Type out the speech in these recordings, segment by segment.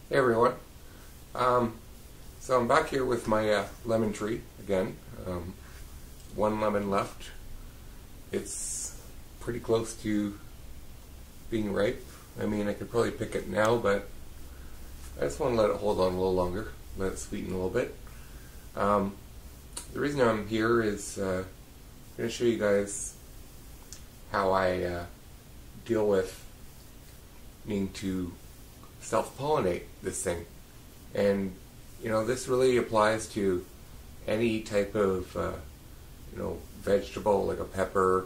Hey everyone. So I'm back here with my lemon tree again. One lemon left. It's pretty close to being ripe. I mean, I could probably pick it now, but I just want to let it hold on a little longer, let it sweeten a little bit. The reason I'm here is I'm going to show you guys how I deal with needing to self-pollinate this thing. And you know, this really applies to any type of vegetable like a pepper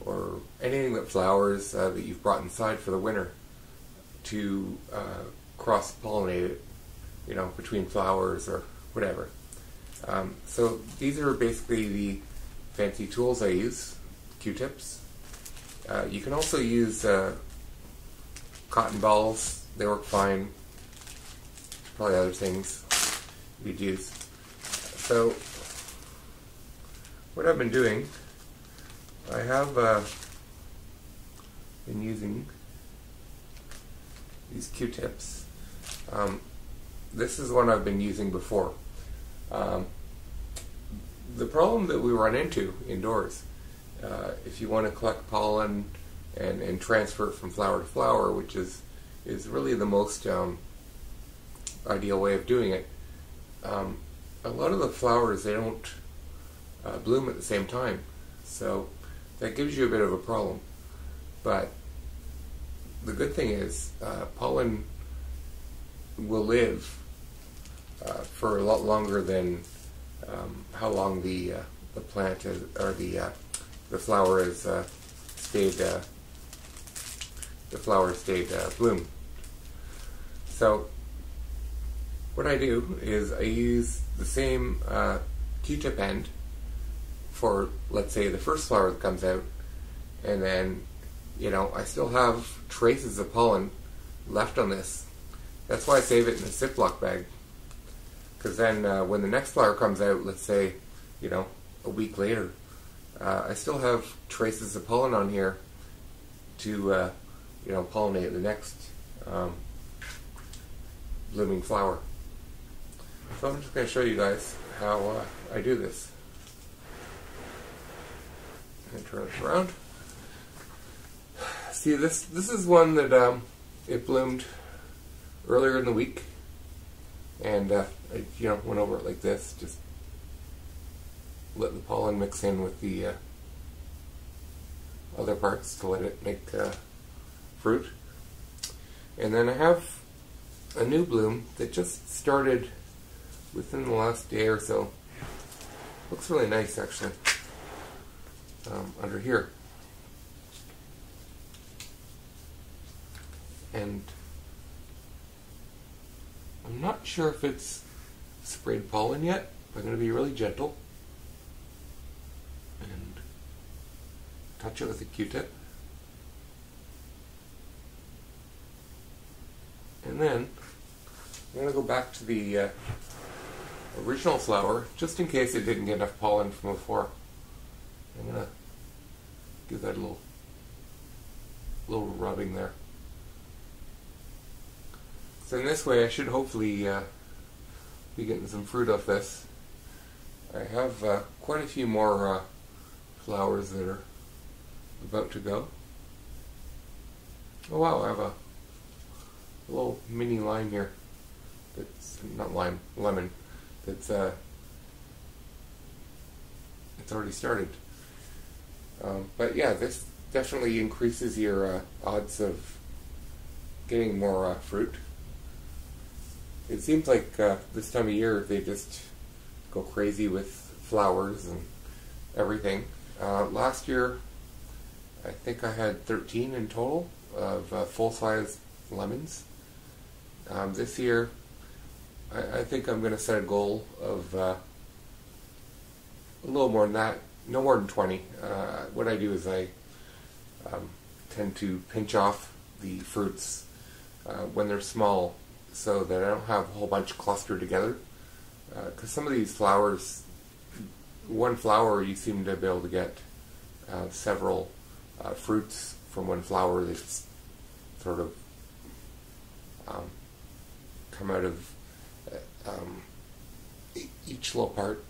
or anything that flowers that you've brought inside for the winter, to cross-pollinate it, between flowers or whatever. So these are basically the fancy tools I use, Q-tips. You can also use cotton balls. They work fine. Probably other things you'd use. So what I've been doing, I have been using these Q-tips. This is one I've been using before. The problem that we run into indoors, if you want to collect pollen and transfer it from flower to flower, which is really the most ideal way of doing it. A lot of the flowers, they don't bloom at the same time, so that gives you a bit of a problem. But the good thing is pollen will live for a lot longer than how long the plant is, or the flower is stayed bloom. So what I do is I use the same Q-tip end for, let's say, the first flower that comes out, and then I still have traces of pollen left on this. That's why I save it in a Ziploc bag, because then when the next flower comes out, let's say a week later, I still have traces of pollen on here to pollinate the next blooming flower. So I'm just going to show you guys how I do this. I'm going to turn this around. See, this is one that it bloomed earlier in the week, and I went over it like this, just let the pollen mix in with the other parts to let it make fruit. And then I have a new bloom that just started within the last day or so. Looks really nice, actually, under here. And I'm not sure if it's sprayed pollen yet. I'm going to be really gentle and touch it with a Q-tip. And then I'm going to go back to the original flower, just in case it didn't get enough pollen from before. I'm going to give that a little rubbing there. So in this way I should hopefully be getting some fruit off this. I have quite a few more flowers that are about to go. Oh wow, I have a little mini lime here. That's not lime, lemon. That's it's already started. But yeah, this definitely increases your odds of getting more fruit. It seems like this time of year they just go crazy with flowers and everything. Last year I think I had 13 in total of full-size lemons. This year I think I'm going to set a goal of a little more than that, no more than 20. What I do is I tend to pinch off the fruits when they're small, so that I don't have a whole bunch clustered together. Because some of these flowers, one flower you seem to be able to get several fruits from one flower that's sort of come out of each little part.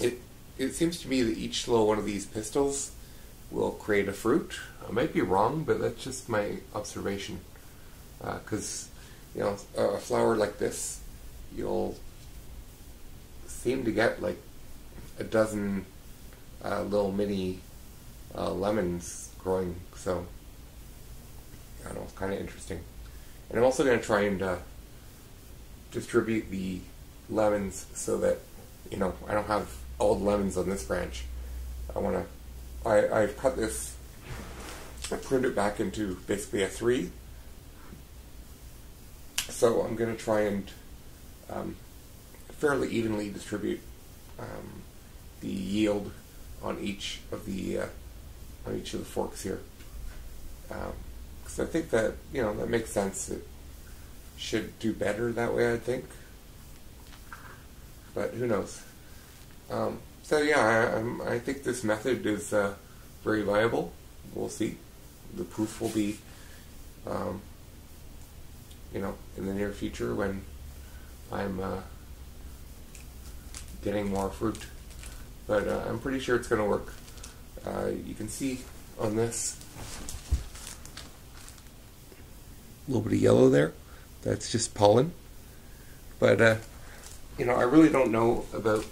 It seems to me that each little one of these pistils will create a fruit. I might be wrong, but that's just my observation. Because a flower like this, you'll seem to get like a dozen little mini lemons growing. So I don't know, it's kind of interesting. And I'm also going to try and distribute the lemons so that I don't have all the lemons on this branch. I've cut this, I pruned it back into basically a 3. So I'm going to try and fairly evenly distribute the yield on each of the forks here. Because I think that that makes sense. It should do better that way, I think. But who knows? So yeah, I think this method is very viable. We'll see. The proof will be, in the near future when I'm getting more fruit. But I'm pretty sure it's going to work. You can see on this a little bit of yellow there. That's just pollen. But I really don't know about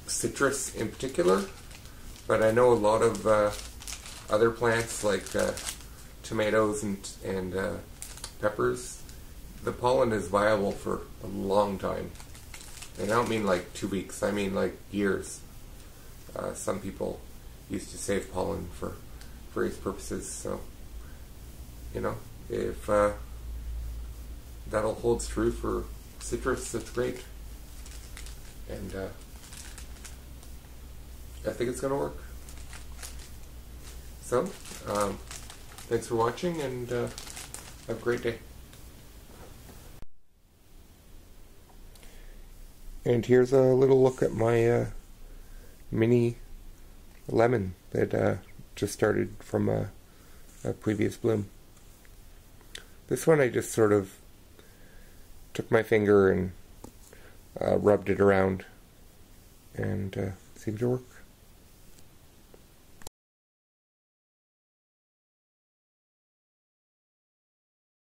citrus in particular, but I know a lot of other plants like tomatoes and peppers. The pollen is viable for a long time. And I don't mean like 2 weeks, I mean like years. Some people used to save pollen for various purposes, so if that all holds true for citrus, that's great. And I think it's going to work. So, thanks for watching, and have a great day. And here's a little look at my mini lemon that just started from a previous bloom. This one I just sort of took my finger and rubbed it around, and seemed to work.